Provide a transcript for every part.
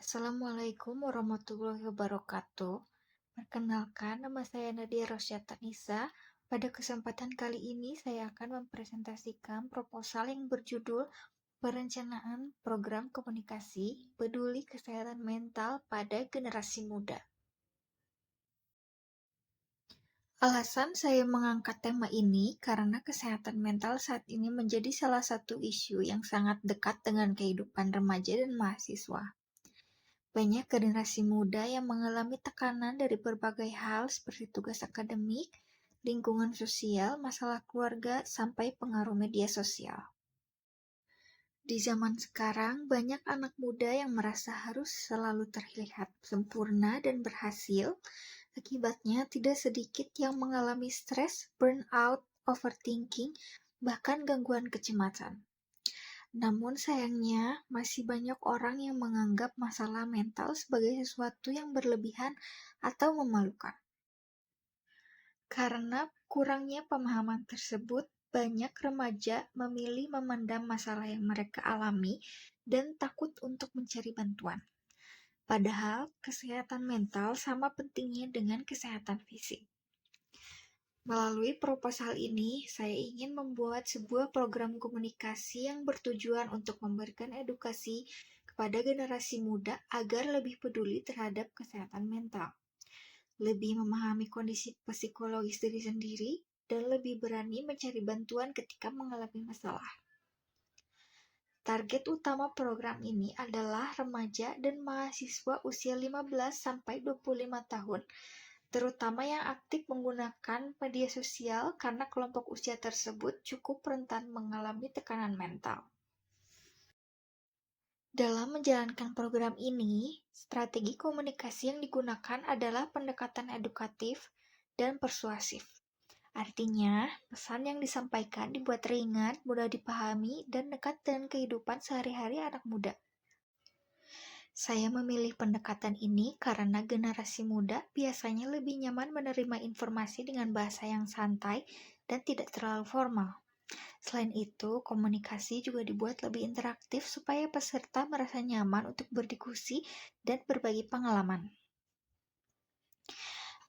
Assalamualaikum warahmatullahi wabarakatuh. Perkenalkan, nama saya Nadia Rosyata Nisa. Pada kesempatan kali ini, saya akan mempresentasikan proposal yang berjudul Perencanaan Program Komunikasi Peduli Kesehatan Mental pada Generasi Muda. Alasan saya mengangkat tema ini karena kesehatan mental saat ini menjadi salah satu isu yang sangat dekat dengan kehidupan remaja dan mahasiswa. Banyak generasi muda yang mengalami tekanan dari berbagai hal seperti tugas akademik, lingkungan sosial, masalah keluarga, sampai pengaruh media sosial. Di zaman sekarang, banyak anak muda yang merasa harus selalu terlihat sempurna dan berhasil. Akibatnya, tidak sedikit yang mengalami stres, burnout, overthinking, bahkan gangguan kecemasan. Namun sayangnya, masih banyak orang yang menganggap masalah mental sebagai sesuatu yang berlebihan atau memalukan. Karena kurangnya pemahaman tersebut, banyak remaja memilih memendam masalah yang mereka alami dan takut untuk mencari bantuan. Padahal, kesehatan mental sama pentingnya dengan kesehatan fisik. Melalui proposal ini, saya ingin membuat sebuah program komunikasi yang bertujuan untuk memberikan edukasi kepada generasi muda agar lebih peduli terhadap kesehatan mental, lebih memahami kondisi psikologis diri sendiri, dan lebih berani mencari bantuan ketika mengalami masalah. Target utama program ini adalah remaja dan mahasiswa usia 15-25 tahun, terutama yang aktif menggunakan media sosial karena kelompok usia tersebut cukup rentan mengalami tekanan mental. Dalam menjalankan program ini, strategi komunikasi yang digunakan adalah pendekatan edukatif dan persuasif. Artinya, pesan yang disampaikan dibuat ringan, mudah dipahami, dan dekat dengan kehidupan sehari-hari anak muda. Saya memilih pendekatan ini karena generasi muda biasanya lebih nyaman menerima informasi dengan bahasa yang santai dan tidak terlalu formal. Selain itu, komunikasi juga dibuat lebih interaktif supaya peserta merasa nyaman untuk berdiskusi dan berbagi pengalaman.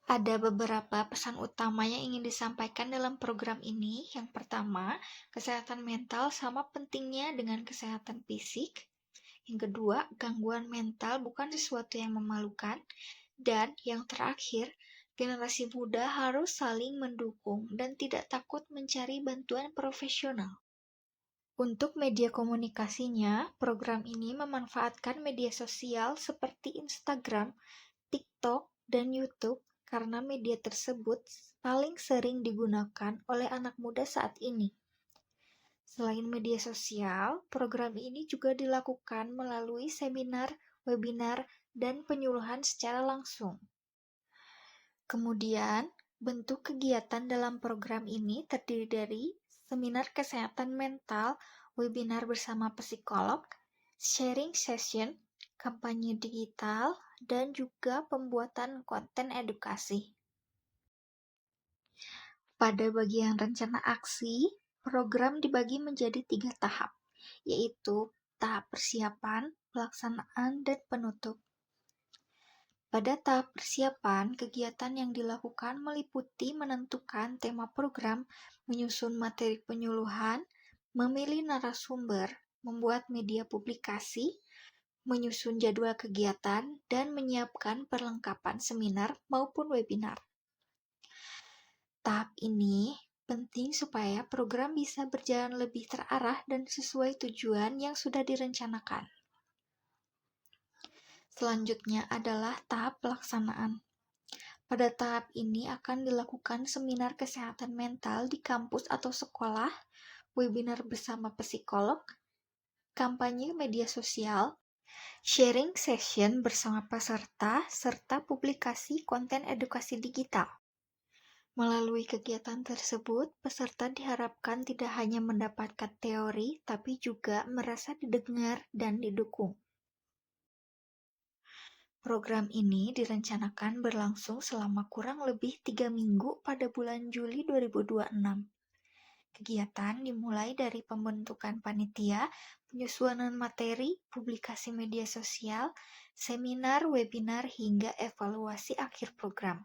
Ada beberapa pesan utama yang ingin disampaikan dalam program ini. Yang pertama, kesehatan mental sama pentingnya dengan kesehatan fisik. Yang kedua, gangguan mental bukan sesuatu yang memalukan. Dan yang terakhir, generasi muda harus saling mendukung dan tidak takut mencari bantuan profesional. Untuk media komunikasinya, program ini memanfaatkan media sosial seperti Instagram, TikTok, dan YouTube karena media tersebut paling sering digunakan oleh anak muda saat ini. Selain media sosial, program ini juga dilakukan melalui seminar, webinar, dan penyuluhan secara langsung. Kemudian, bentuk kegiatan dalam program ini terdiri dari seminar kesehatan mental, webinar bersama psikolog, sharing session, kampanye digital, dan juga pembuatan konten edukasi. Pada bagian rencana aksi, program dibagi menjadi 3 tahap, yaitu tahap persiapan, pelaksanaan, dan penutup. Pada tahap persiapan, kegiatan yang dilakukan meliputi menentukan tema program, menyusun materi penyuluhan, memilih narasumber, membuat media publikasi, menyusun jadwal kegiatan, dan menyiapkan perlengkapan seminar maupun webinar. Tahap ini penting supaya program bisa berjalan lebih terarah dan sesuai tujuan yang sudah direncanakan. Selanjutnya adalah tahap pelaksanaan. Pada tahap ini akan dilakukan seminar kesehatan mental di kampus atau sekolah, webinar bersama psikolog, kampanye media sosial, sharing session bersama peserta, serta publikasi konten edukasi digital. Melalui kegiatan tersebut, peserta diharapkan tidak hanya mendapatkan teori, tapi juga merasa didengar dan didukung. Program ini direncanakan berlangsung selama kurang lebih 3 minggu pada bulan Juli 2026. Kegiatan dimulai dari pembentukan panitia, penyusunan materi, publikasi media sosial, seminar, webinar, hingga evaluasi akhir program.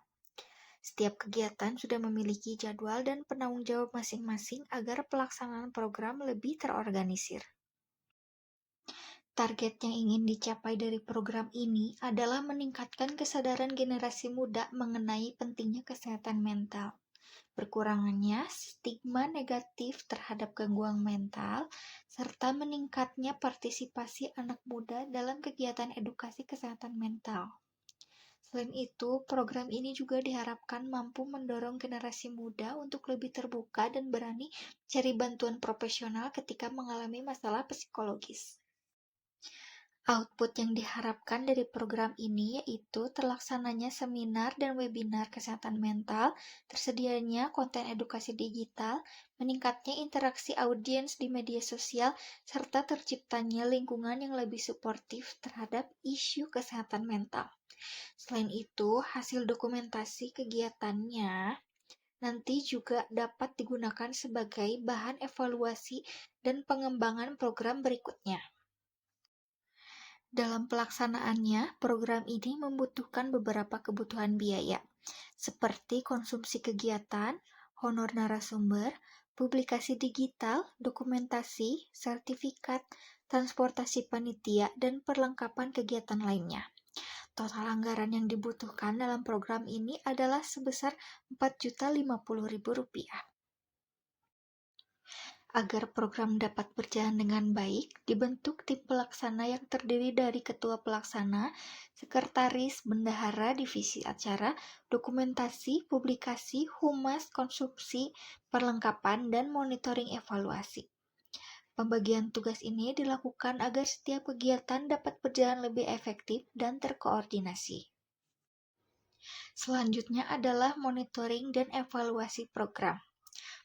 Setiap kegiatan sudah memiliki jadwal dan penanggung jawab masing-masing agar pelaksanaan program lebih terorganisir. Target yang ingin dicapai dari program ini adalah meningkatkan kesadaran generasi muda mengenai pentingnya kesehatan mental, berkurangnya stigma negatif terhadap gangguan mental, serta meningkatnya partisipasi anak muda dalam kegiatan edukasi kesehatan mental. Selain itu, program ini juga diharapkan mampu mendorong generasi muda untuk lebih terbuka dan berani cari bantuan profesional ketika mengalami masalah psikologis. Output yang diharapkan dari program ini yaitu terlaksananya seminar dan webinar kesehatan mental, tersedianya konten edukasi digital, meningkatnya interaksi audiens di media sosial, serta terciptanya lingkungan yang lebih suportif terhadap isu kesehatan mental. Selain itu, hasil dokumentasi kegiatannya nanti juga dapat digunakan sebagai bahan evaluasi dan pengembangan program berikutnya. Dalam pelaksanaannya, program ini membutuhkan beberapa kebutuhan biaya, seperti konsumsi kegiatan, honor narasumber, publikasi digital, dokumentasi, sertifikat, transportasi panitia, dan perlengkapan kegiatan lainnya. Total anggaran yang dibutuhkan dalam program ini adalah sebesar Rp4.050.000. Agar program dapat berjalan dengan baik, dibentuk tim pelaksana yang terdiri dari ketua pelaksana, sekretaris, bendahara, divisi acara, dokumentasi, publikasi, humas, konsumsi, perlengkapan, dan monitoring evaluasi. Pembagian tugas ini dilakukan agar setiap kegiatan dapat berjalan lebih efektif dan terkoordinasi. Selanjutnya adalah monitoring dan evaluasi program.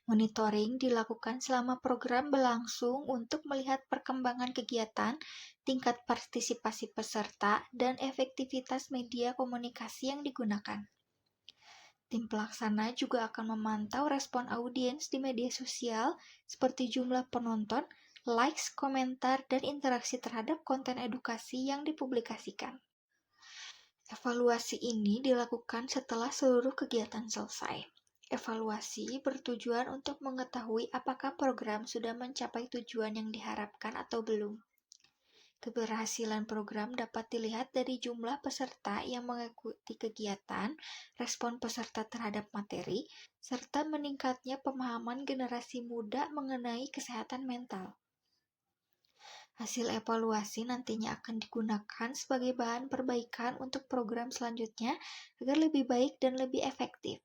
Monitoring dilakukan selama program berlangsung untuk melihat perkembangan kegiatan, tingkat partisipasi peserta, dan efektivitas media komunikasi yang digunakan. Tim pelaksana juga akan memantau respon audiens di media sosial, seperti jumlah penonton, likes, komentar, dan interaksi terhadap konten edukasi yang dipublikasikan. Evaluasi ini dilakukan setelah seluruh kegiatan selesai. Evaluasi bertujuan untuk mengetahui apakah program sudah mencapai tujuan yang diharapkan atau belum. Keberhasilan program dapat dilihat dari jumlah peserta yang mengikuti kegiatan, respon peserta terhadap materi, serta meningkatnya pemahaman generasi muda mengenai kesehatan mental. Hasil evaluasi nantinya akan digunakan sebagai bahan perbaikan untuk program selanjutnya agar lebih baik dan lebih efektif.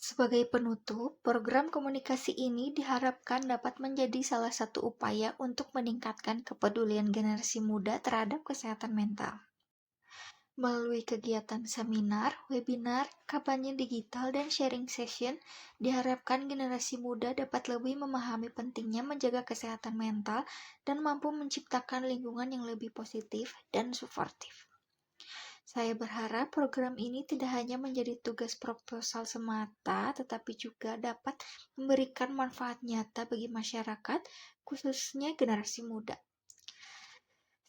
Sebagai penutup, program komunikasi ini diharapkan dapat menjadi salah satu upaya untuk meningkatkan kepedulian generasi muda terhadap kesehatan mental. Melalui kegiatan seminar, webinar, kampanye digital, dan sharing session, diharapkan generasi muda dapat lebih memahami pentingnya menjaga kesehatan mental dan mampu menciptakan lingkungan yang lebih positif dan suportif. Saya berharap program ini tidak hanya menjadi tugas proposal semata, tetapi juga dapat memberikan manfaat nyata bagi masyarakat, khususnya generasi muda.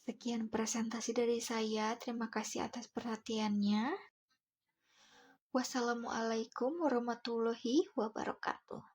Sekian presentasi dari saya. Terima kasih atas perhatiannya. Wassalamualaikum warahmatullahi wabarakatuh.